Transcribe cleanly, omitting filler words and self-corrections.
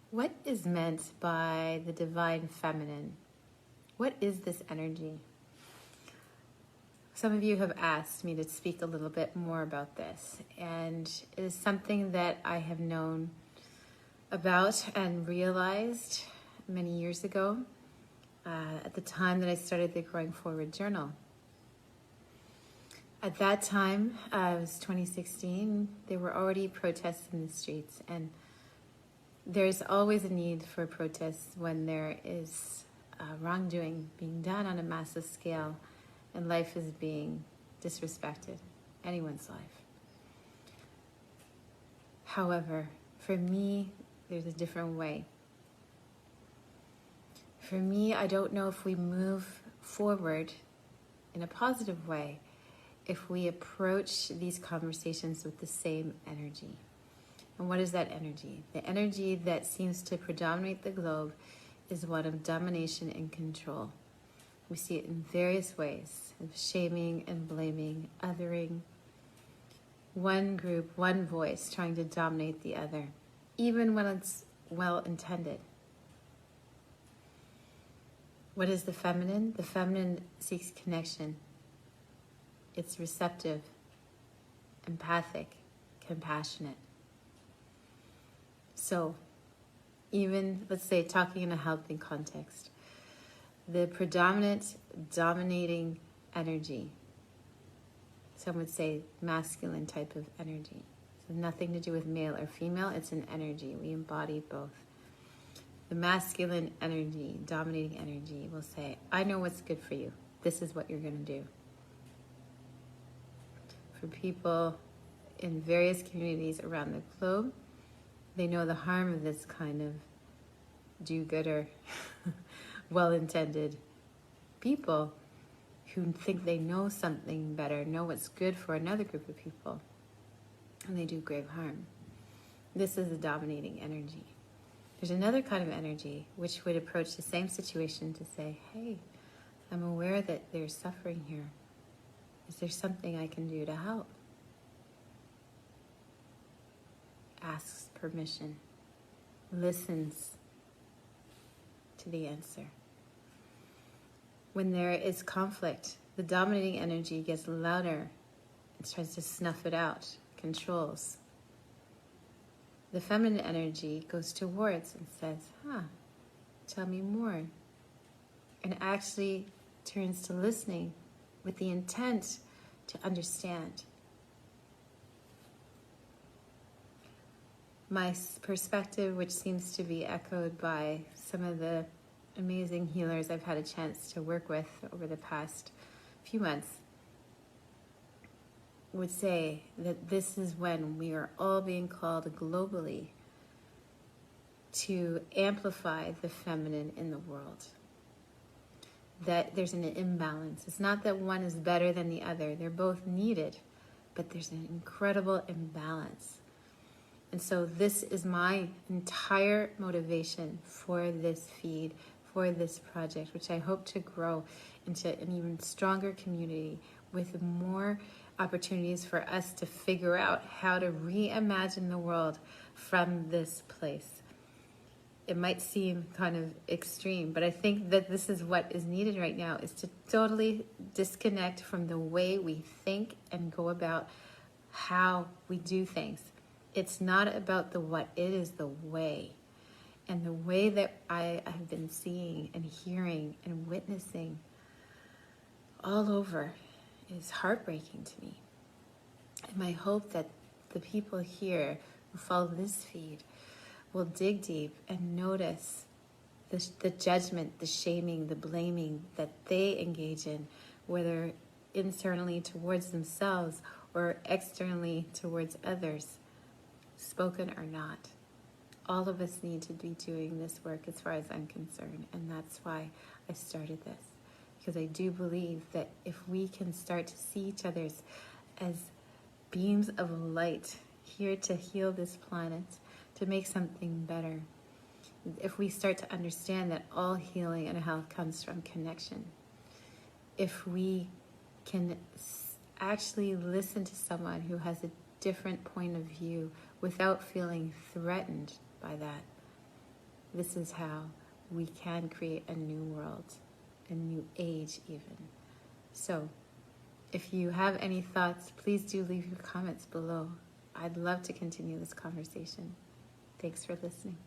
What is meant by the divine feminine? What is this energy? Some of you have asked me to speak a little bit more about this, and it is something that I have known about and realized many years ago at the time that I started the Growing Forward Journal. At that time, it was 2016, there were already protests in the streets, and there's always a need for protests when there is wrongdoing being done on a massive scale and life is being disrespected, anyone's life. However, for me, there's a different way. For me, I don't know if we move forward in a positive way if we approach these conversations with the same energy. And what is that energy? The energy that seems to predominate the globe is one of domination and control. We see it in various ways, of shaming and blaming, othering, one group, one voice trying to dominate the other, even when it's well-intended. What is the feminine? The feminine seeks connection. It's receptive, empathic, compassionate. So, even, let's say, talking in a helping context, the predominant, dominating energy, some would say masculine type of energy. So nothing to do with male or female, it's an energy. We embody both. The masculine energy, dominating energy, will say, I know what's good for you. This is what you're going to do. For people in various communities around the globe, they know the harm of this kind of do-gooder, well-intended people who think they know something better, know what's good for another group of people, and they do grave harm. This is a dominating energy. There's another kind of energy which would approach the same situation to say, hey, I'm aware that there's suffering here. Is there something I can do to help? Asks permission, listens to the answer. When there is conflict, the dominating energy gets louder and tries to snuff it out, controls. The feminine energy goes towards and says, tell me more. And actually turns to listening with the intent to understand. My perspective, which seems to be echoed by some of the amazing healers I've had a chance to work with over the past few months, would say that this is when we are all being called globally to amplify the feminine in the world. That there's an imbalance. It's not that one is better than the other. They're both needed, but there's an incredible imbalance. And so this is my entire motivation for this feed, for this project, which I hope to grow into an even stronger community with more opportunities for us to figure out how to reimagine the world from this place. It might seem kind of extreme, but I think that this is what is needed right now, is to totally disconnect from the way we think and go about how we do things. It's not about the what, it is the way. And the way that I have been seeing and hearing and witnessing all over is heartbreaking to me. And my hope that the people here who follow this feed will dig deep and notice the judgment, the shaming, the blaming that they engage in, whether internally towards themselves or externally towards others, spoken or not. All of us need to be doing this work as far as I'm concerned, and that's why I started this. Because I do believe that if we can start to see each other as beams of light here to heal this planet, to make something better, if we start to understand that all healing and health comes from connection, if we can actually listen to someone who has a different point of view without feeling threatened by that, this is how we can create a new world, a new age even. So if you have any thoughts, please do leave your comments below. I'd love to continue this conversation. Thanks for listening.